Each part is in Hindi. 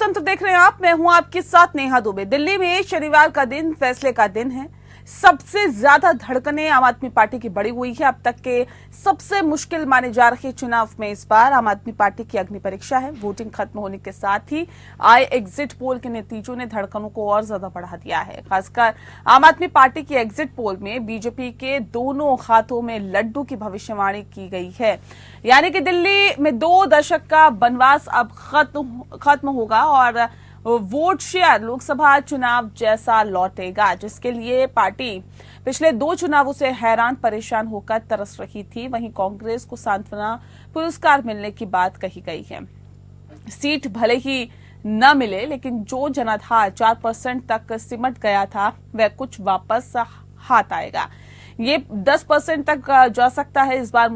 लोकतंत्र देख रहे हैं आप, मैं हूं आपके साथ नेहा दुबे। दिल्ली में शनिवार का दिन फैसले का दिन है। सबसे ज्यादा धड़कनें आम आदमी पार्टी की बढ़ी हुई है। अब तक के सबसे मुश्किल माने जा रहे चुनाव में इस बार आम आदमी पार्टी की अग्नि परीक्षा है। वोटिंग खत्म होने के साथ ही आए एग्जिट पोल के नतीजों ने धड़कनों को और ज्यादा बढ़ा दिया है। खासकर आम आदमी पार्टी की एग्जिट पोल में बीजेपी के दोनों हाथों में लड्डू की भविष्यवाणी की गई है, यानी कि दिल्ली में 2 दशक का वनवास अब खत्म होगा और वोट शेयर लोकसभा चुनाव जैसा लौटेगा, जिसके लिए पार्टी पिछले 2 चुनावों से हैरान परेशान होकर तरस रही थी। वहीं कांग्रेस को सांत्वना पुरस्कार मिलने की बात कही गई है। सीट भले ही न मिले, लेकिन जो जनाधार 4% तक सिमट गया था वह कुछ वापस हाथ आएगा। ये 10% तक जा सकता है इस बार।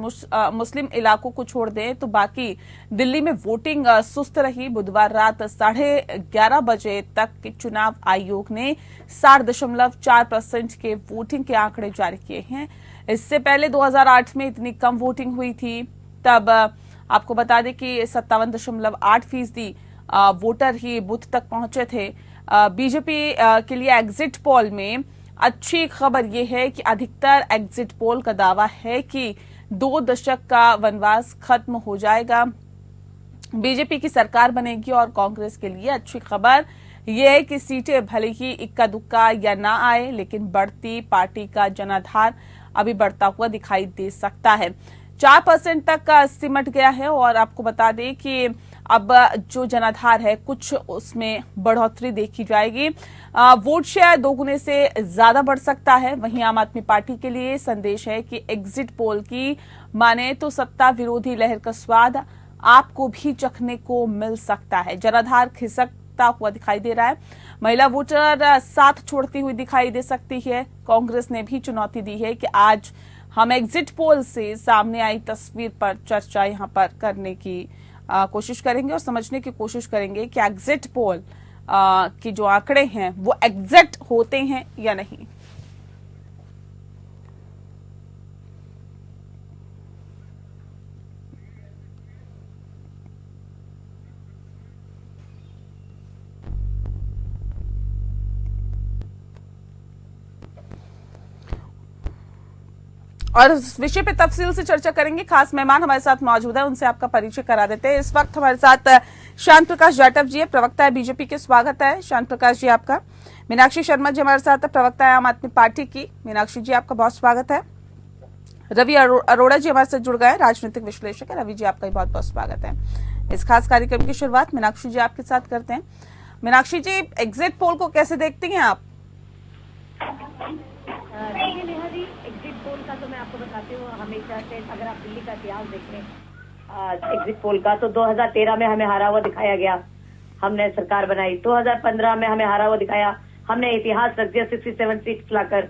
मुस्लिम इलाकों को छोड़ दें तो बाकी दिल्ली में वोटिंग सुस्त रही। बुधवार रात 11:30 बजे तक चुनाव आयोग ने 60.4% के वोटिंग के आंकड़े जारी किए हैं। इससे पहले 2008 में इतनी कम वोटिंग हुई थी। तब आपको बता दें कि 57.8% वोटर ही बूथ तक पहुंचे थे। बीजेपी के लिए एग्जिट पोल में अच्छी खबर यह है कि अधिकतर एग्जिट पोल का दावा है कि 2 दशक का वनवास खत्म हो जाएगा, बीजेपी की सरकार बनेगी। और कांग्रेस के लिए अच्छी खबर यह है कि सीटें भले ही इक्का दुक्का या ना आए, लेकिन बढ़ती पार्टी का जनाधार अभी बढ़ता हुआ दिखाई दे सकता है। 4% तक का सिमट गया है और आपको बता दें कि अब जो जनाधार है कुछ उसमें बढ़ोतरी देखी जाएगी। वोट शेयर 2 गुने से ज्यादा बढ़ सकता है। वहीं आम आदमी पार्टी के लिए संदेश है कि एग्जिट पोल की माने तो सत्ता विरोधी लहर का स्वाद आपको भी चखने को मिल सकता है। जनाधार खिसकता हुआ दिखाई दे रहा है। महिला वोटर साथ छोड़ती हुई दिखाई दे सकती है। कांग्रेस ने भी चुनौती दी है कि आज हम एग्जिट पोल से सामने आई तस्वीर पर चर्चा यहां पर करने की कोशिश करेंगे और समझने की कोशिश करेंगे कि एग्जिट पोल के जो आंकड़े हैं वो एग्जैक्ट होते हैं या नहीं। और इस विषय पे तफसील से चर्चा करेंगे। खास मेहमान हमारे साथ मौजूद है, उनसे आपका परिचय करा देते हैं। इस वक्त हमारे साथ शांत प्रकाश जाटव जी है, प्रवक्ता है बीजेपी के। स्वागत है शांत प्रकाश जी आपका। मीनाक्षी शर्मा जी हमारे साथ है, प्रवक्ता है आम आदमी पार्टी की। मीनाक्षी जी आपका बहुत स्वागत है। रवि अरोड़ा जी हमारे साथ जुड़ गए, राजनीतिक विश्लेषक है। रवि जी आपका भी बहुत बहुत स्वागत है। इस खास कार्यक्रम की शुरुआत मीनाक्षी जी आपके साथ करते हैं। मीनाक्षी जी, एग्जिट पोल को कैसे देखती हैं आप? एग्जिट पोल का तो मैं आपको बताती हूँ, हमेशा से अगर आप दिल्ली का इतिहास देखें एग्जिट पोल का, तो 2013 में हमें हारा हुआ दिखाया गया, हमने सरकार बनाई। 2015 में हमें हारा हुआ दिखाया, हमने इतिहास रख दिया 67 सीट लाकर।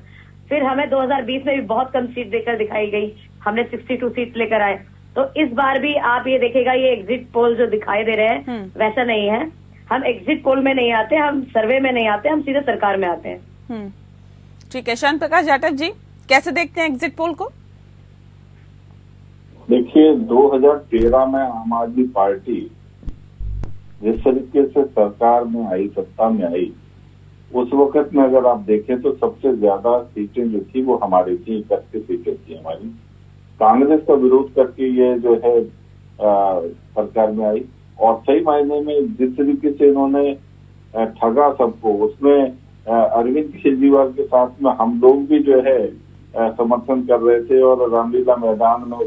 फिर हमें 2020 में भी बहुत कम सीट देकर दिखाई गई, हमने 62 सीट लेकर आए। तो इस बार भी आप ये देखेगा, ये एग्जिट पोल जो दिखाई दे रहे हैं वैसा नहीं है। हम एग्जिट पोल में नहीं आते, हम सर्वे में नहीं आते, हम सीधे सरकार में आते हैं। ठीक है, शांत प्रकाश जाटव जी कैसे देखते हैं एग्जिट पोल को? देखिए, 2013 में आम आदमी पार्टी जिस तरीके से सरकार में आई, सत्ता में आई, उस वक्त में अगर आप देखें तो सबसे ज्यादा सीटें जो थी वो हमारी थी, 31 सीटें थी हमारी। कांग्रेस का विरोध करके ये जो है सरकार में आई और सही मायने में जिस तरीके से इन्होंने ठगा सबको, उसमें अरविंद केजरीवाल के साथ में हम लोग भी जो है समर्थन कर रहे थे और रामलीला मैदान में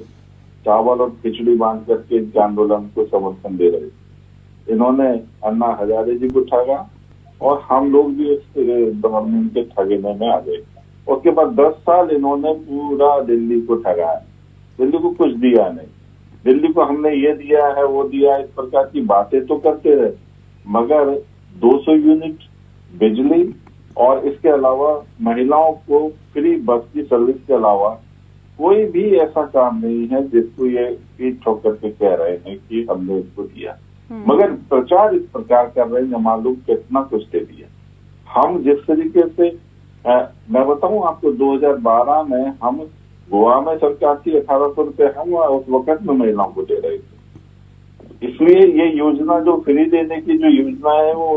चावल और खिचड़ी बांट करके इस आंदोलन को समर्थन दे रहे थे। इन्होंने अन्ना हजारे जी को ठगा और हम लोग भी इस गवर्नमेंट के ठगने में आ गए। उसके बाद 10 साल इन्होंने पूरा दिल्ली को ठगाया, दिल्ली को कुछ दिया नहीं। दिल्ली को हमने ये दिया है, वो दिया, इस प्रकार की बातें तो करते रहे, मगर 200 यूनिट बिजली और इसके अलावा महिलाओं को फ्री बस की सर्विस के अलावा कोई भी ऐसा काम नहीं है जिसको ये पीठ ठोक करके कह रहे हैं कि हमने इसको दिया। मगर प्रचार इस प्रकार कर रहे हैं, मालूम कितना कुछ दे दिया। हम जिस तरीके से मैं बताऊं आपको, 2012 में हम गोवा में सरकार थी 1800 रुपए, हम उस वक्त में महिलाओं को दे रहे थे। इसलिए ये योजना जो फ्री देने की जो योजना है वो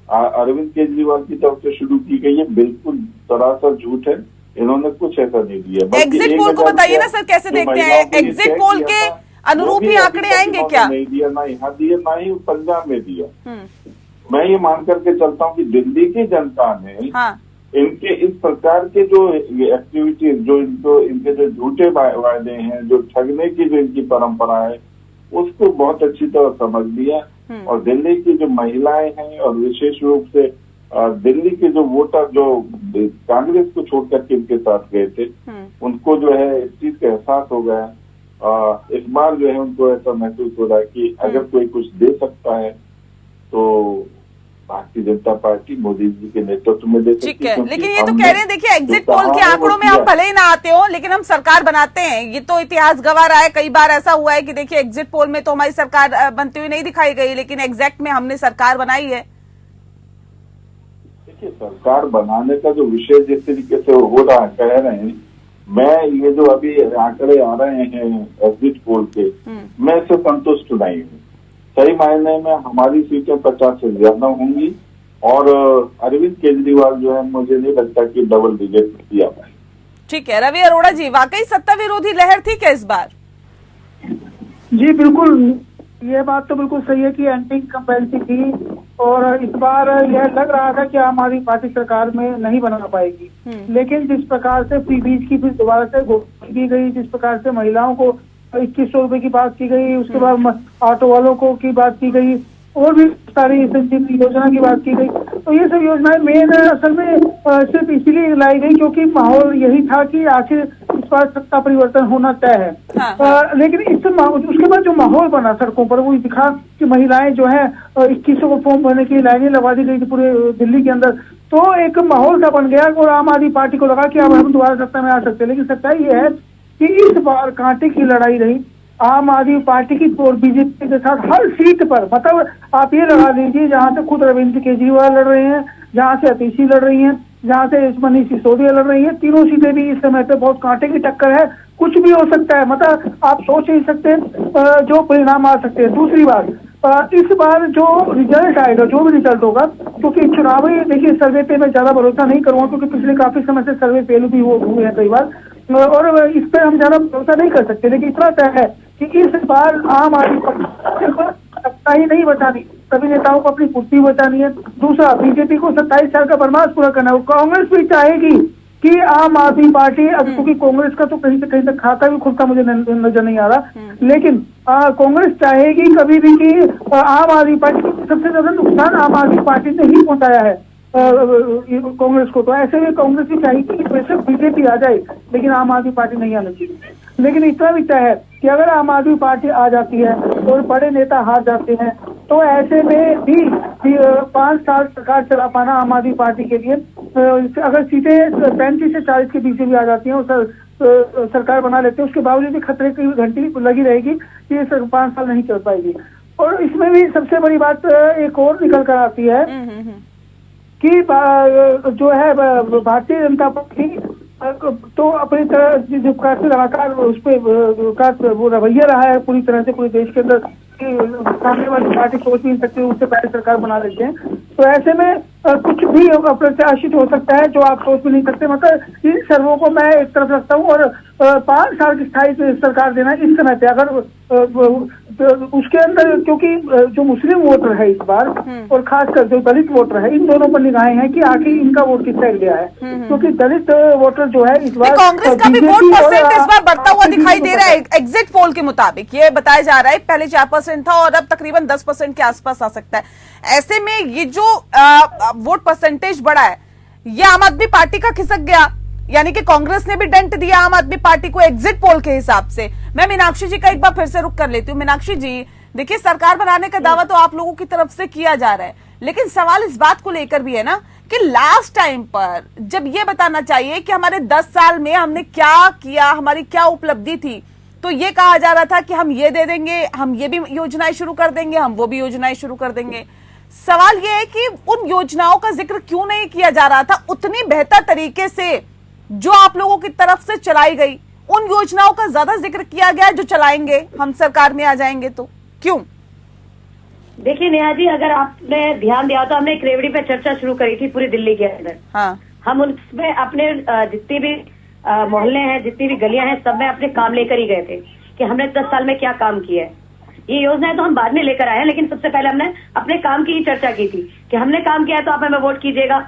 अरविंद केजरीवाल की तरफ से शुरू की गई है, बिल्कुल सरासर झूठ है। इन्होंने कुछ ऐसा नहीं दिया। एग्जिट पोल को बताइए ना सर, कैसे देखते हैं? एग्जिट पोल के अनुरूप ही आंकड़े आएंगे क्या? नहीं दिया, ना यहाँ दिया, ना ही पंजाब में दिया। मैं ये मान करके चलता हूँ कि दिल्ली की जनता ने इनके इस प्रकार के जो एक्टिविटीज, जो इनके जो झूठे वायदे हैं, जो ठगने की जो इनकी परंपरा है, उसको बहुत अच्छी तरह समझ लिया। और दिल्ली की जो महिलाएं हैं और विशेष रूप से दिल्ली के जो वोटर जो कांग्रेस को छोड़कर के इनके साथ गए थे, उनको जो है इस चीज का एहसास हो गया। इस बार जो है उनको ऐसा महसूस हो रहा है कि अगर कोई कुछ दे सकता है तो भारतीय जनता पार्टी मोदी जी के नेतृत्व में दे सकती है। ठीक है, लेकिन ये तो कह रहे हैं, देखिए एग्जिट पोल के आंकड़ों में हम भले ही ना आते हो, लेकिन हम सरकार बनाते हैं। ये तो इतिहास गवाह रहा है, कई बार ऐसा हुआ है कि देखिए एग्जिट पोल में तो हमारी सरकार बनती हुई नहीं दिखाई गई, लेकिन एग्जैक्ट में हमने सरकार बनाई है। देखिए, सरकार बनाने का जो विषय जिस तरीके से हो रहा है, कह रहे हैं, मैं ये जो अभी आंकड़े आ रहे हैं एग्जिट पोल के, मैं इससे संतुष्ट नहीं हूँ। सही मायने में हमारी सीटें 50 से ज्यादा होंगी और अरविंद केजरीवाल जो है, मुझे नहीं लगता कि डबल डिजिट किया पाए। ठीक है, रवि अरोड़ा जी, वाकई सत्ता विरोधी लहर थी क्या इस बार? जी बिल्कुल, ये बात तो बिल्कुल सही है कि एंटी इनकम्बेंसी थी और इस बार यह लग रहा था कि आम आदमी पार्टी सरकार में नहीं बना पाएगी। लेकिन जिस प्रकार से फ्री बीज की फिर दोबारा से घोषणा की गई, जिस प्रकार से महिलाओं को 2100 रुपए की बात की गई, उसके बाद ऑटो वालों को की बात की गई और भी सारी संजीवनी योजना की बात की गई, तो ये सब योजनाएं मेन असल में सिर्फ इसीलिए लाई गई क्योंकि माहौल यही था कि आखिर इस बार सत्ता परिवर्तन होना तय है। लेकिन उसके बाद जो माहौल बना सड़कों पर, वो दिखा कि महिलाएं जो है 2100 को फॉर्म भरने की लाइनें लगा दी गई थी पूरे दिल्ली के अंदर, तो एक माहौल सा बन गया और आम आदमी पार्टी को लगा कि अब हम दोबारा सत्ता में आ सकते हैं। लेकिन सच्चाई ये है कि इस बार कांटे की लड़ाई रही आम आदमी पार्टी की और बीजेपी के साथ हर सीट पर। मतलब आप ये लगा लीजिए, जहां से खुद अरविंद केजरीवाल लड़ रहे हैं, जहां से अतिशी लड़ रही हैं, जहां से मनीष सिसोदिया लड़ रही है, तीनों सीटें भी इस समय पे बहुत कांटे की टक्कर है। कुछ भी हो सकता है, मतलब आप सोच नहीं सकते जो परिणाम आ सकते हैं। दूसरी बात, इस बार जो रिजल्ट आएगा, जो भी रिजल्ट होगा, क्योंकि चुनावी देखिए सर्वे पे मैं ज्यादा भरोसा नहीं करूंगा क्योंकि पिछले काफी समय से सर्वे फेल भी हुए हैं कई बार, और इस पर हम ज्यादा भरोसा नहीं कर सकते। लेकिन इतना तय है कि इस बार आम आदमी पार्टी सत्ता ही नहीं बचानी, सभी नेताओं को अपनी कुर्सी बचानी है। दूसरा, बीजेपी को 27 साल का वनवास पूरा करना है। कांग्रेस भी चाहेगी कि आम आदमी पार्टी, अब क्योंकि कांग्रेस का तो कहीं से कहीं तक खाता भी खुद का मुझे नजर नहीं आ रहा, लेकिन कांग्रेस चाहेगी कभी भी कि आम आदमी पार्टी, सबसे ज्यादा नुकसान आम आदमी पार्टी ने ही पहुंचाया है कांग्रेस को, तो ऐसे में कांग्रेस भी चाहेगी कि बेशक बीजेपी आ जाए लेकिन आम आदमी पार्टी नहीं आना चाहिए। लेकिन इतना भी तय है कि अगर आम आदमी पार्टी आ जाती है और बड़े नेता हार जाते हैं तो ऐसे में भी 5 साल सरकार चला पाना आम आदमी पार्टी के लिए, अगर सीटें 35 से 40 के बीच भी आ जाती हैं और सरकार बना लेते हैं, उसके बावजूद भी खतरे की घंटी लगी रहेगी कि ये 5 साल नहीं चल पाएगी। और इसमें भी सबसे बड़ी बात एक और निकल कर आती है कि जो है भारतीय जनता पार्टी तो अपनी तरह जिस प्रकार से लगातार उस पर वो रवैया रहा है पूरी तरह से पूरे देश के अंदर, सामने वाली पार्टी सोच भी नहीं सकती, उससे पहले सरकार बना लेते हैं, तो ऐसे में कुछ भी अप्रत्याशित हो सकता है जो आप सोच भी नहीं सकते। मतलब इन सर्वों को मैं एक तरफ रखता हूँ और 5 साल की स्थायी सरकार देना इस समय पे, अगर उसके अंदर, क्योंकि जो मुस्लिम वोटर है इस बार और खासकर जो दलित वोटर है, इन दोनों पर निगाहें हैं कि आखिर इनका वोट किस साइड गया है, क्योंकि दलित वोटर जो है इस बार कांग्रेस का भी वोट परसेंट इस बार बढ़ता हुआ दिखाई दे रहा है। एग्जिट पोल के मुताबिक ये बताया जा रहा है पहले 4% था और अब तकरीबन 10% के आसपास आ सकता है। ऐसे में ये जो वोट परसेंटेज बढ़ा है, ये आम आदमी पार्टी का खिसक गया, यानी कि कांग्रेस ने भी डेंट दिया आम आदमी पार्टी को एग्जिट पोल के हिसाब से। मैं मीनाक्षी जी का एक बार फिर से रुक कर लेती हूँ। मीनाक्षी जी, देखिए सरकार बनाने का दावा तो आप लोगों की तरफ से किया जा रहा है, लेकिन सवाल इस बात को लेकर भी है ना कि लास्ट टाइम पर जब ये बताना चाहिए कि हमारे 10 साल में हमने क्या किया, हमारी क्या उपलब्धि थी, तो ये कहा जा रहा था कि हम ये दे देंगे, हम ये भी योजनाएं शुरू कर देंगे, हम वो भी योजनाएं शुरू कर देंगे। सवाल ये है कि उन योजनाओं का जिक्र क्यों नहीं किया जा रहा था उतनी बेहतर तरीके से जो आप लोगों की तरफ से चलाई गई? उन योजनाओं का ज्यादा जिक्र किया गया जो चलाएंगे हम सरकार में आ जाएंगे, तो क्यों? देखिए नेहा जी, अगर आपने ध्यान दिया तो हमने एक रेवड़ी पे चर्चा शुरू करी थी पूरी दिल्ली के अंदर। हाँ। हम उसमें अपने जितने भी मोहल्ले हैं, जितनी भी गलियां हैं, सब में अपने काम लेकर ही गए थे कि हमने 10 साल में क्या काम किया है। ये योजनाएं तो हम बाद में लेकर आए हैं, लेकिन सबसे पहले हमने अपने काम की ही चर्चा की थी कि हमने काम किया है तो आप हमें वोट कीजिएगा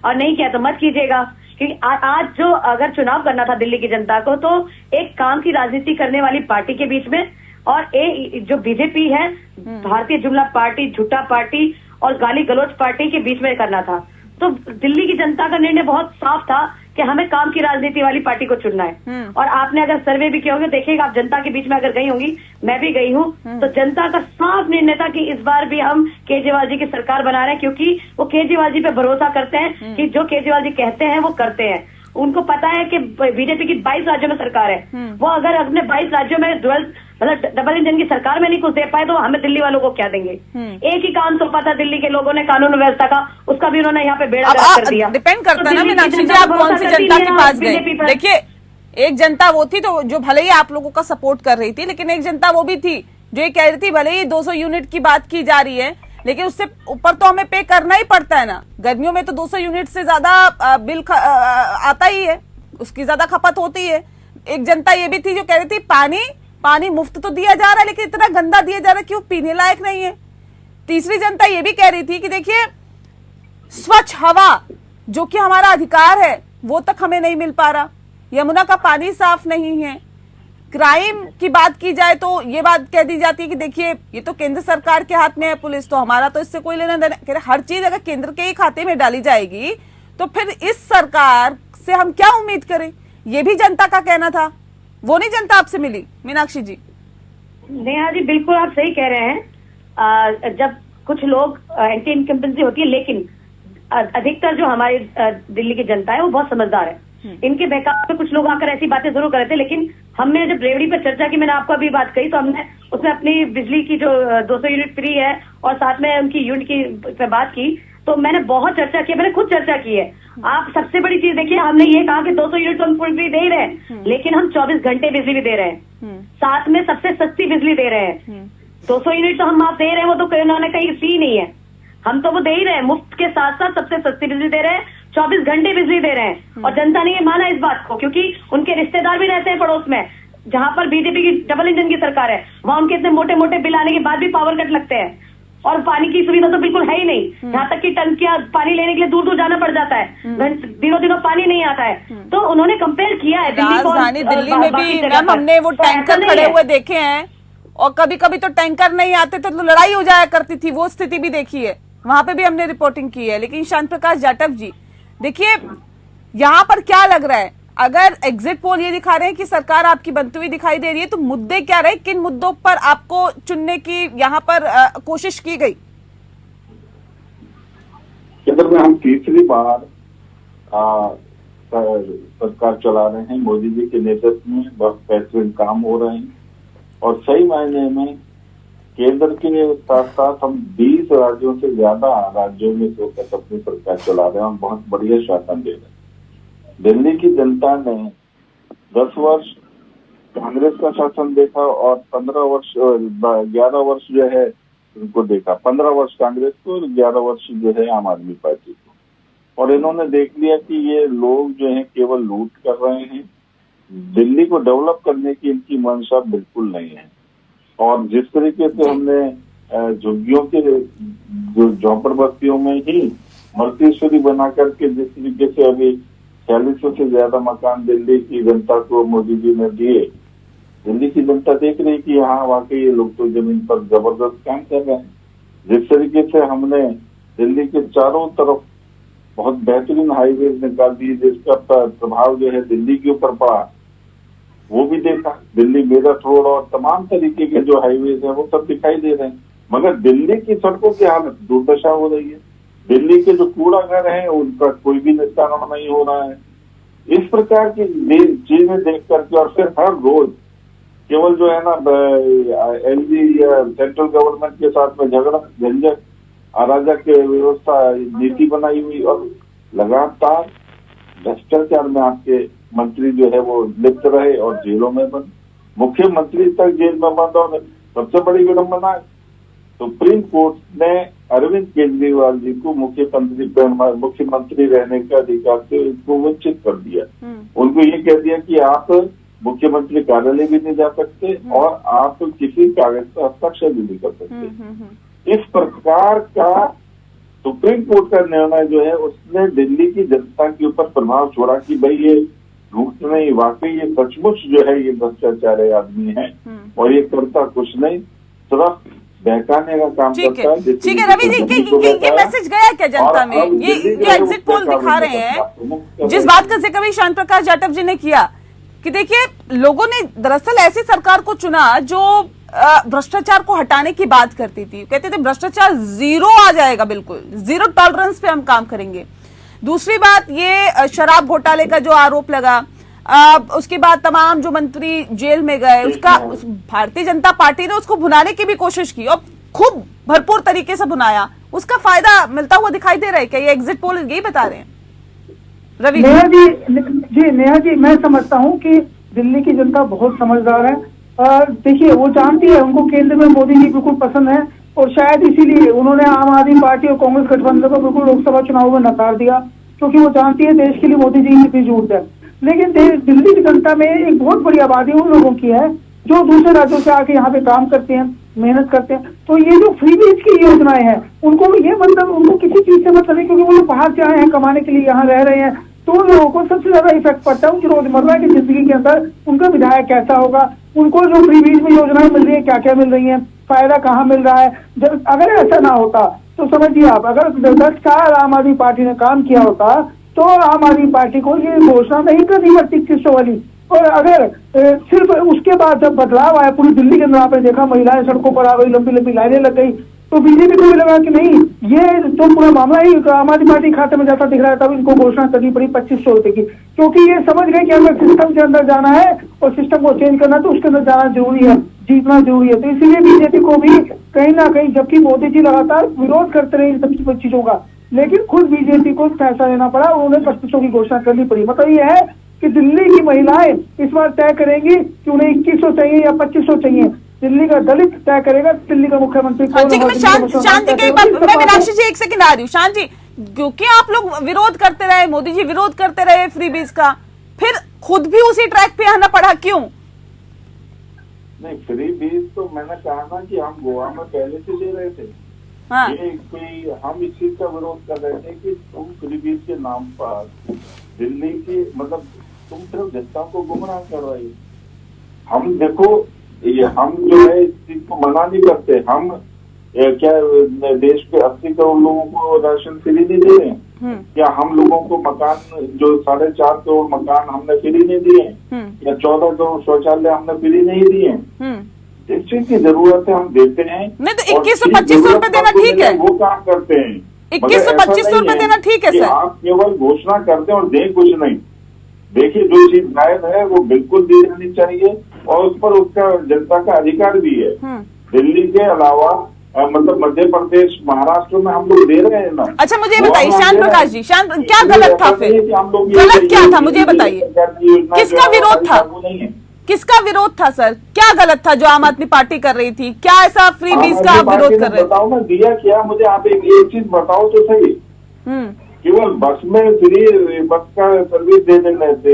और नहीं किया तो मत कीजिएगा। क्योंकि आज जो अगर चुनाव करना था दिल्ली की जनता को, तो एक काम की राजनीति करने वाली पार्टी के बीच में और एक जो बीजेपी है, भारतीय जुमला पार्टी, झूठा पार्टी और गाली गलौज पार्टी के बीच में करना था। तो दिल्ली की जनता का निर्णय बहुत साफ था कि हमें काम की राजनीति वाली पार्टी को चुनना है। और आपने अगर सर्वे भी किया होगा, देखिएगा आप, जनता के बीच में अगर गई होंगी, मैं भी गई हूँ, तो जनता का साफ निर्णय था कि इस बार भी हम केजरीवाल जी की सरकार बना रहे हैं, क्योंकि वो केजरीवाल जी पे भरोसा करते हैं कि जो केजरीवाल जी कहते हैं वो करते हैं। उनको पता है कि बीजेपी की 22 राज्यों में सरकार है, वो अगर अपने 22 राज्यों में डबल इंजन की सरकार में नहीं कुछ दे पाए तो हमें दिल्ली वालों को क्या देंगे। एक ही काम सौंपा था दिल्ली के लोगों ने कानून व्यवस्था का, उसका भी उन्होंने यहाँ पे बेड़ा गर्क कर दिया। डिपेंड करता है ना मीनाक्षी जी, आप कौन सी जनता के पास गए। देखिए, एक जनता वो थी तो जो भले ही आप लोगों का सपोर्ट कर रही थी, लेकिन एक जनता वो भी थी जो ये कह रही थी भले ही 200 यूनिट की बात की जा रही है, लेकिन उससे ऊपर तो हमें पे करना ही पड़ता है ना। गर्मियों में तो 200 यूनिट से ज्यादा बिल आता ही है, उसकी ज्यादा खपत होती है। एक जनता ये भी थी जो कह रही थी पानी मुफ्त तो दिया जा रहा है, लेकिन इतना गंदा दिया जा रहा है कि वो पीने लायक नहीं है। तीसरी जनता ये भी कह रही थी कि देखिए, स्वच्छ हवा जो कि हमारा अधिकार है वो तक हमें नहीं मिल पा रहा, यमुना का पानी साफ नहीं है। क्राइम की बात की जाए तो ये बात कह दी जाती है कि देखिए ये तो केंद्र सरकार के हाथ में है पुलिस, तो हमारा तो इससे कोई लेना देना। हर चीज अगर केंद्र के ही खाते में डाली जाएगी तो फिर इस सरकार से हम क्या उम्मीद करें, ये भी जनता का कहना था। वो नहीं जनता आपसे मिली मीनाक्षी जी? नेहा जी, बिल्कुल आप सही कह रहे हैं। जब कुछ लोग एंटी इनकम्बेंसी होती है, लेकिन अधिकतर जो हमारी दिल्ली की जनता है वो बहुत समझदार है। इनके बहकाव में कुछ लोग आकर ऐसी बातें जरूर कर रहे थे, लेकिन हमने जब रेवड़ी पर चर्चा की, मैंने आपको अभी बात कही, तो हमने उसमें अपनी बिजली की जो 200 यूनिट फ्री है और साथ में उनकी यूनिट की पे बात की, तो मैंने बहुत चर्चा की, मैंने खुद चर्चा की है। आप सबसे बड़ी चीज देखिए, हमने ये कहा कि 200 यूनिट तो हम फ्री दे ही रहे हैं, लेकिन हम 24 घंटे बिजली भी दे रहे हैं, साथ में सबसे सस्ती बिजली दे रहे हैं। 200 यूनिट तो हम आप दे रहे हैं, वो तो उन्होंने कहीं फ्री नहीं है, हम तो वो दे ही रहे हैं मुफ्त के साथ साथ सबसे सस्ती बिजली दे रहे हैं, 24 घंटे बिजली दे रहे हैं। और जनता ने ये माना इस बात को, क्योंकि उनके रिश्तेदार भी रहते हैं पड़ोस में, जहां पर बीजेपी की डबल इंजन की सरकार है, वहां उनके इतने मोटे मोटे बिल आने के बाद भी पावर कट लगते हैं और पानी की सुविधा तो बिल्कुल है ही नहीं। यहाँ तक कि टंकियां पानी लेने के लिए दूर दूर जाना पड़ जाता है, दिनों दिनों पानी नहीं आता है। तो उन्होंने कंपेयर किया है राजधानी दिल्ली में भी मैम हमने वो टैंकर खड़े हुए देखे हैं, और कभी कभी तो टैंकर नहीं आते तो लड़ाई हो जाया करती थी, वो स्थिति भी देखी है, वहां पे भी हमने रिपोर्टिंग की है। लेकिन शांत प्रकाश जाटव जी, देखिए यहाँ पर क्या लग रहा है, अगर एग्जिट पोल ये दिखा रहे हैं कि सरकार आपकी बनती हुई दिखाई दे रही है, तो मुद्दे क्या रहे, किन मुद्दों पर आपको चुनने की यहाँ पर कोशिश की गई? केंद्र में हम तीसरी बार सरकार चला रहे हैं, मोदी जी के नेतृत्व में बहुत बेहतरीन काम हो रहे हैं, और सही मायने में केंद्र के साथ साथ हम 20 राज्यों से ज्यादा राज्यों में होकर अपनी सरकार चला रहे हैं और बहुत बढ़िया शासन दे रहे हैं। दिल्ली की जनता ने 10 वर्ष कांग्रेस का शासन देखा और 11 वर्ष जो है उनको देखा, 15 वर्ष कांग्रेस को और 11 वर्ष जो है आम आदमी पार्टी को, और इन्होंने देख लिया कि ये लोग जो है केवल लूट कर रहे हैं, दिल्ली को डेवलप करने की इनकी मंशा बिल्कुल नहीं है। और जिस तरीके से हमने झुग्गियों के झोंपड़पट्टियों में ही मल्टीस्टोरी बना करके जिस तरीके से अभी 4600 से ज्यादा मकान दिल्ली की जनता को मोदी जी ने दिए, दिल्ली की जनता देख रही कि हाँ वाकई ये लोग तो जमीन पर जबरदस्त काम कर रहे हैं। जिस तरीके से हमने दिल्ली के चारों तरफ बहुत बेहतरीन हाईवेज निकाल दिए जिसका प्रभाव जो है दिल्ली के ऊपर पड़ा, वो भी देखा। दिल्ली मेरठ रोड और तमाम तरीके के जो हाईवेज है वो सब दिखाई दे रहे हैं, मगर दिल्ली की सड़कों की हालत दुर्दशा हो रही है। दिल्ली के जो कूड़ा घर है उनका कोई भी निस्तारण नहीं हो रहा है। इस प्रकार की चीजें देख करके और फिर हर रोज केवल जो है ना एलजी या सेंट्रल गवर्नमेंट के साथ में झगड़ा झंझट अराजक व्यवस्था नीति बनाई हुई और लगातार भ्रष्टाचार में आपके मंत्री जो है वो लिप्त रहे और जेलों में बंद, मुख्यमंत्री तक जेल में बंद। और सबसे बड़ी विडंबना सुप्रीम कोर्ट ने अरविंद केजरीवाल जी को मुख्यमंत्री रहने के अधिकार से उनको वंचित कर दिया। उनको ये कह दिया कि आप मुख्यमंत्री कार्यालय भी नहीं जा सकते और आप किसी कागज पर हस्ताक्षर भी नहीं कर सकते। इस प्रकार का सुप्रीम कोर्ट का निर्णय जो है उसने दिल्ली की जनता के ऊपर प्रभाव छोड़ा कि भाई ये झूठ नहीं, वाकई ये सचमुच जो है ये भ्रष्टाचारी आदमी है और ये करता कुछ नहीं, सिर्फ बहकाने का काम करता है। ठीक है रवि जी, ये मैसेज गया क्या जनता में? ये एग्जिट पोल दिखा रहे हैं। जिस बात का जिक्र भी शांत प्रकाश जाटव जी ने किया कि देखिए लोगों ने दरअसल ऐसी सरकार को चुना जो भ्रष्टाचार को हटाने की बात करती थी। कहते थे भ्रष्टाचार जीरो आ जाएगा, बिल्कुल जीरो टॉलरेंस पे हम काम करेंगे। दूसरी बात ये शराब घोटाले का जो आरोप लगा, उसके बाद तमाम जो मंत्री जेल में गए, उसका भारतीय जनता पार्टी ने उसको भुनाने की भी कोशिश की और खूब भरपूर तरीके से भुनाया। उसका फायदा मिलता हुआ दिखाई दे रहा है क्या? ये एग्जिट पोल यही बता रहे हैं रवि नेहा जी, मैं समझता हूँ कि दिल्ली की जनता बहुत समझदार है। देखिए वो जानती है उनको केंद्र में मोदी जी बिल्कुल पसंद है और शायद इसीलिए उन्होंने आम आदमी पार्टी और कांग्रेस गठबंधन को बिल्कुल लोकसभा चुनाव में नकार दिया, क्योंकि वो जानती है देश के लिए मोदी जी की कितनी जरूरत है। लेकिन दिल्ली की जनता में एक बहुत बड़ी आबादी उन लोगों की है जो दूसरे राज्यों से आके यहाँ पे काम करते हैं, मेहनत करते हैं। तो ये जो फ्री बीज की योजनाएं हैं उनको ये मतलब उनको किसी चीज से मतलब नहीं, क्योंकि वो लोग बाहर से आए हैं कमाने के लिए, यहाँ रह रहे हैं, तो उन लोगों को सबसे ज्यादा इफेक्ट पड़ता है उनकी रोजमर्रा की जिंदगी के अंदर। उनका विधायक कैसा होगा, उनको जो फ्री बीज में योजनाएं मिल रही है क्या क्या मिल रही है, फायदा कहाँ मिल रहा है। जब अगर ऐसा ना होता तो समझिए आप, अगर 10 साल आम आदमी पार्टी ने काम किया होता तो आम आदमी पार्टी को ये घोषणा नहीं करनी पड़ती 2100 वाली। और अगर सिर्फ उसके बाद जब बदलाव आया पूरी दिल्ली के अंदर, आपने देखा महिलाएं सड़कों पर आ गई, लंबी लंबी लाइनें लग गई, तो बीजेपी को भी लगा कि नहीं ये तो पूरा मामला ही आम आदमी पार्टी खाते में जाता दिख रहा है, तब इनको घोषणा करनी पड़ी 2500 रुपए की, क्योंकि ये समझ गए कि हमें सिस्टम के अंदर जाना है और सिस्टम को चेंज करना, तो उसके अंदर जाना जरूरी है, जीतना जरूरी है। तो इसीलिए बीजेपी को भी कहीं ना कहीं, जबकि मोदी जी लगातार विरोध करते रहे इन सब चीजों का, लेकिन खुद बीजेपी को फैसला लेना पड़ा, उन्होंने 2500 की घोषणा करनी पड़ी। मतलब ये है कि दिल्ली की महिलाएं इस बार तय करेंगी कि उन्हें 2100 चाहिए या 2500 चाहिए। दिल्ली का दलित तय करेगा दिल्ली का मुख्यमंत्री कौन है। शांति के बाद मैं मीनाक्षी जी एक सेकंड आ रही हूँ। शांत जी, क्योंकि आप लोग विरोध करते रहे, मोदी जी विरोध करते रहे फ्री बीज का, फिर खुद भी उसी ट्रैक पे आना पड़ा, क्यों? नहीं, फ्री बीज तो मैंने कहा ना कि हम गोवा में पहले से ले रहे थे। हाँ। ये कोई हम इस चीज का विरोध कर रहे थे कि तुम फ्री बीज के नाम पर दिल्ली की मतलब तुम सिर्फ जनता को गुमराह कर रहे हो। हम देखो ये हम जो है इस चीज को मना नहीं करते, हम क्या देश के 80 करोड़ लोगों को राशन फ्री नहीं दे रहे हैं? क्या हम लोगों को मकान जो 4.5 करोड़ मकान हमने फ्री नहीं दिए, या 14 करोड़ शौचालय हमने फ्री नहीं दिए? इस चीज की जरूरत है, हम देते हैं। नहीं तो 2100-2500 रुपए देना ठीक है, वो काम करते हैं। 2100-2500 रुपए देना ठीक है सर। आप केवल घोषणा करते हैं और दें कुछ नहीं। देखिए जो चीज गायब है वो बिल्कुल दी जानी चाहिए और उस पर उसका जनता का अधिकार भी है। दिल्ली के अलावा मतलब मध्य प्रदेश, महाराष्ट्र में हम लोग दे रहे हैं ना। अच्छा मुझे बताइए श्याम प्रकाश जी, क्या गलत था फिर? गलत क्या था मुझे बताइए, किसका विरोध था? किसका विरोध था सर? क्या गलत था जो आम आदमी पार्टी कर रही थी? क्या ऐसा फ्री बीज का आप विरोध कर रहे थे? बताओ ना, दिया क्या मुझे आप एक चीज बताओ तो सही। केवल बस में फ्री बस का सर्विस दे देने से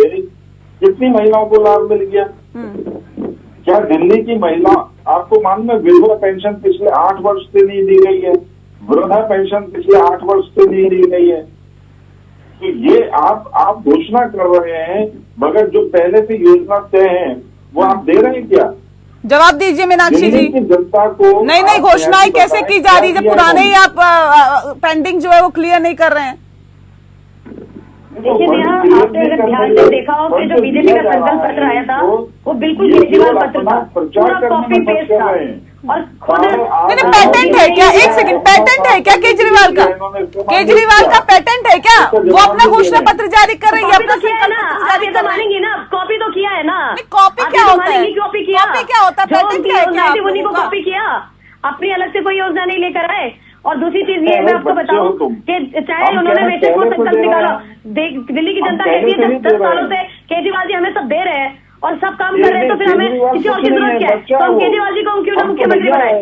कितनी महिलाओं को लाभ मिल गया? क्या दिल्ली की महिला, आपको मालूम है विधवा पेंशन पिछले 8 वर्ष से नहीं दी गई है, वृद्धा पेंशन पिछले 8 वर्ष से नहीं दी गई है। तो ये आप घोषणा कर रहे हैं मगर जो पहले से योजना तय है वो आप दे रहे हैं क्या? जवाब दीजिए मीनाक्षी जी। जनता को नई घोषणाएं कैसे की जा रही है जब पुराने ही आप पेंडिंग जो है वो क्लियर नहीं कर रहे हैं? देखिए नेहा, आपने अगर ध्यान से देखा हो कि जो बीजेपी का संकल्प पत्र आया था वो बिल्कुल केजरीवाल पत्र था, पूरा कॉपी पेस्ट था। और खुद पैटेंट है क्या? एक सेकंड, पैटेंट है क्या केजरीवाल का? केजरीवाल का पैटेंट है क्या? वो अपना घोषणा पत्र जारी कर रही है, अपना संकल्प पत्र जारी कर मानेंगे ना, कॉपी तो किया है ना। कॉपी क्या होता है? कॉपी किया, कॉपी क्या होता है? पैटेंट क्या है? उन्हीं को कॉपी किया, अपनी अलग से कोई योजना नहीं लेकर आए। और दूसरी चीज ये मैं आपको बताऊं कि चाहे उन्होंने वैसे को संकल्प निकाला, दिल्ली की जनता कहती है 10 सालों से केजरीवाल जी हमें सब दे रहे हैं और सब काम कर रहे हैं, तो फिर हमें किसी और की जरूरत क्या है? तो हम केजरीवाल जी को क्यों ना मुख्यमंत्री बनाए?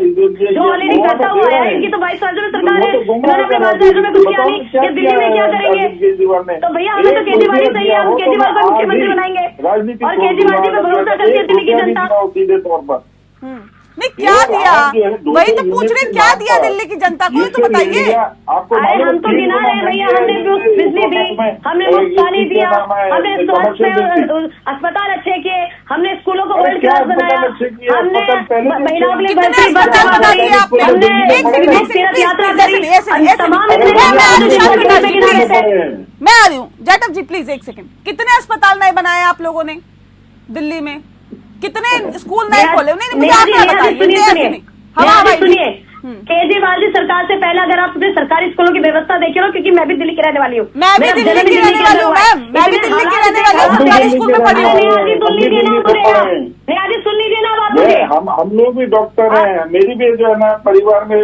जो ऑलरेडी करता हुआ है, इनकी तो 22 राज्यों में सरकार है, इन्होंने अपने 22 राज्यों में कुछ किया नहीं, ये दिल्ली में क्या करेंगे? तो भैया हमें तो केजरीवाल ही चाहिए, हम केजरीवाल को मुख्यमंत्री बनाएंगे और केजरीवाल जी पे भरोसा करती है दिल्ली की जनता। सीधे तौर पर नहीं, क्या दिया? वही तो पूछ रहे, क्या दिया दिल्ली की जनता को, तो बताइए। अरे हम तो गिना रहे हैं भैया, हमने बिजली दी, हमने मुफ्त पानी दिया, हमने स्वास्थ्य में अस्पताल अच्छे किए, हमने स्कूलों को वर्ल्ड क्लास बनाया, हमने महिलाओं के लिए बेहतरीन अस्पताल बना दिया आपने। तीर्थ यात्रा करी, तमाम मैं आ रही हूँ जाटव जी, प्लीज एक सेकंड। कितने अस्पताल नए बनाए आप लोगों ने दिल्ली में? कितने स्कूल नए खोले? नहीं, मुझे आंकड़ा बताइए। सुनिए, केजरीवाल जी सरकार से पहले अगर आप सरकारी स्कूलों की व्यवस्था देखे हो, क्योंकि मैं भी दिल्ली की रहने वाली हूँ, मैं भी दिल्ली की रहने वाली हूँ मैम, मैं भी दिल्ली की रहने वाली हूँ, सरकारी स्कूल में पढ़ी हूँ। सुन लीजिए ना बात मुझे। हम लोग भी डॉक्टर हैं, मेरी भी जो है ना परिवार में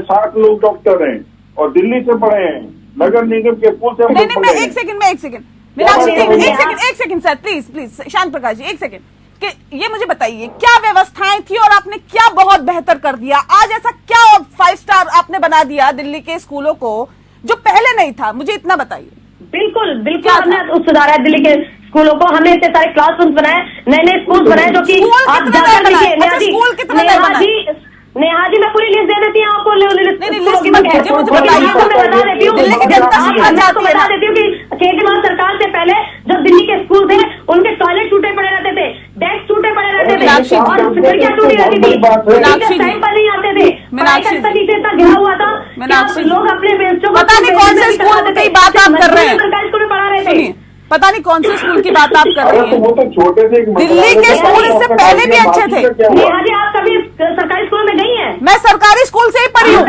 60 लोग डॉक्टर हैं और दिल्ली से पढ़े हैं, नगर निगम के पुल से। नहीं, मैं एक सेकंड मीनाक्षी जी, एक सेकंड सर, प्लीज शांत प्रकाश जी, एक सेकंड। कि ये मुझे बताइए क्या व्यवस्थाएं थी और आपने क्या बहुत बेहतर कर दिया? आज ऐसा क्या 5 स्टार आपने बना दिया दिल्ली के स्कूलों को जो पहले नहीं था? मुझे इतना बताइए। बिल्कुल हमने सुधारा है दिल्ली के स्कूलों को, हमने इतने सारे क्लासरूम बनाए, नए स्कूल बनाए, जो कि आप जाकर देखिए। स्कूल कितने नए बनाए? नेहा जी मैं पूरी लिस्ट दे देती हूँ आपको। लिस्ट मत कीजिए, मुझे बताइए। बता देती हूँ, दिल्ली की जनता आपको बता देती हूँ कि केजरीवाल सरकार से पहले जब दिल्ली के स्कूल थे, उनके टॉयलेट टूटे पड़े रहते थे, डेस्क टूटे पड़े रहते थे और खिड़कियां टूटी रहती थी, टाइम पर नहीं आते थे, पढ़ाई का नीचे इतना गिरा हुआ था कि लोग अपने बच्चों को पता नहीं कौन से स्कूल की बात आप कर रहे हैं, सरकारी स्कूल में पढ़ा रहे थे। पता नहीं कौन से स्कूल की बात आप कर रहे हैं। वो तो छोटे थे, दिल्ली के स्कूल इससे पहले भी अच्छे थे। नेहा जी आप कभी सरकारी स्कूल में गई हैं? मैं सरकारी स्कूल से ही पढ़ी हूँ,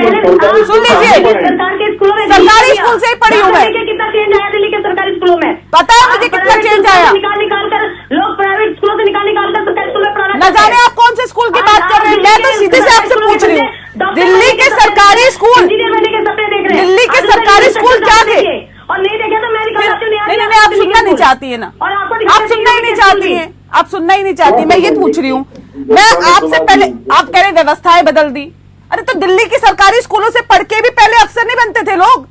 सुन लीजिए, सरकार के स्कूलों में सरकारी स्कूल से ही पढ़ी हूँ मैं। कितना चेंज आया दिल्ली के सरकारी स्कूलों में, पता है मुझे कितना चेंज आया। निकाल कर लोग प्राइवेट स्कूलों से निकाल कर सरकारी स्कूल में पढ़ाना। न जाने आप कौन से स्कूल की बात कर रहे हैं, मैं तो सीधे से आपसे पूछ रही हूँ। दिल्ली के सरकारी स्कूल, दिल्ली के सरकारी स्कूल क्या थे? और नहीं देखे तो मैं नहीं, आप सुनना नहीं चाहती है ना, आप सुनना ही नहीं चाहती हैं, आप सुनना ही नहीं चाहती। मैं ये पूछ रही हूँ, मैं आपसे पहले, आप कह रहे व्यवस्थाएं बदल दी। अरे तो दिल्ली की सरकारी स्कूलों से पढ़ के भी पहले अफसर नहीं बनते थे लोग,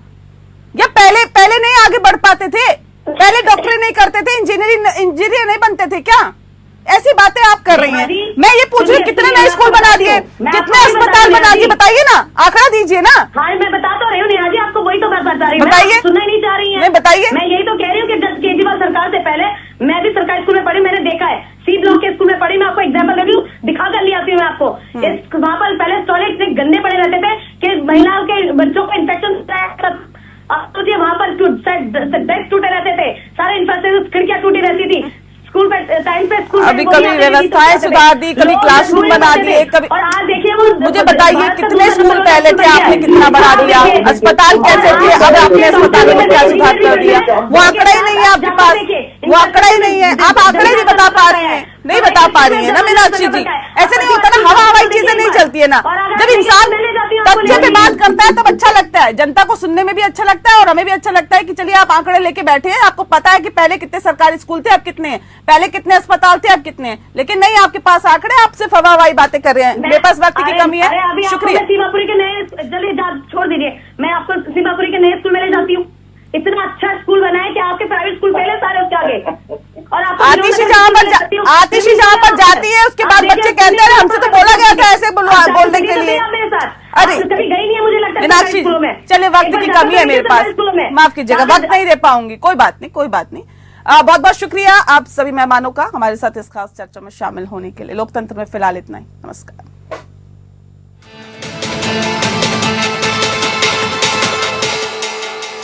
या पहले नहीं आगे बढ़ पाते थे? पहले डॉक्टर नहीं करते थे, इंजीनियर नहीं बनते थे क्या? ऐसी बातें आप कर रही हैं। मैं ये पूछ रही हूँ कितने नए स्कूल बना दिए, कितने अस्पताल बना दिए, बताइए ना, आंकड़ा दीजिए ना। हाँ मैं बता तो रही हूँ नेहा जी, आपको वही तो बात बता रही हूँ, बताइए। सुनना ही नहीं चाह रही है। नहीं बताइए। मैं यही तो कह रही हूँ कि केजरीवाल सरकार से पहले मैं भी सरकारी स्कूल में पढ़ी, मैंने देखा है, सी ब्लॉक के स्कूल में पढ़ी। मैं आपको एग्जाम्पल दे दूँ, दिखा कर ले आती हूँ मैं आपको। वहाँ पर पहले टॉयलेट इतने गंदे पड़े रहते थे कि महिलाओं के बच्चों को इन्फेक्शन सोचिए, वहाँ पर डेस्क टूटे रहते थे, सारे इंफ्रास्ट्रक्चर, खिड़कियां टूटी रहती थी, स्कूल पे टाइम पे स्कूल अभी कभी व्यवस्थाएं सुधार दी, कभी क्लासरूम बना दिए, कभी। और आज देखिए वो, मुझे बताइए कितने स्कूल पहले थे, आपने कितना बढ़ा दिया? अस्पताल कैसे थे, अब आपने अस्पतालों में क्या सुधार कर दिया? वो आंकड़ा ही नहीं है आपके पास, वो आंकड़ा ही नहीं है, आप आंकड़े नहीं बता पा रहे हैं, नहीं बता पा रही है ना मीनाक्षी जी। ऐसे नहीं होता ना, हवाई चीजें नहीं चलती है ना। जब इंसान तथ्य पे बात करता है तब अच्छा लगता है, जनता को सुनने में भी अच्छा लगता है और हमें भी अच्छा लगता है कि चलिए आप आंकड़े लेके बैठे हैं, आपको पता है कि पहले कितने सरकारी स्कूल थे, अब कितने हैं, पहले कितने अस्पताल थे, अब कितने हैं। लेकिन नहीं, आपके पास आंकड़े, आप सिर्फ हवाई बातें कर रहे हैं। मेरे पास वक्त की कमी है, शुक्रिया। सीमापुरी के नए, चलिए छोड़ दीजिए, मैं आपको सीमापुरी के नए स्कूल में ले जाती हूँ। इतना अच्छा स्कूल बना है कि आपके प्राइवेट स्कूल पहले सारे उसके आगे, और आतिशी जहाँ पर जाती है उसके बाद बच्चे कहते हैं हमसे तो बोला गया था ऐसे बोलने के लिए। अरे कभी गई नहीं है मुझे लगता है मीनाक्षी, चलिए वक्त की कमी है मेरे पास, माफ कीजिएगा, वक्त नहीं दे पाऊंगी। कोई बात नहीं, कोई बात नहीं। बहुत बहुत शुक्रिया आप सभी मेहमानों का हमारे साथ इस खास चर्चा में शामिल होने के लिए। लोकतंत्र में फिलहाल इतना ही, नमस्कार।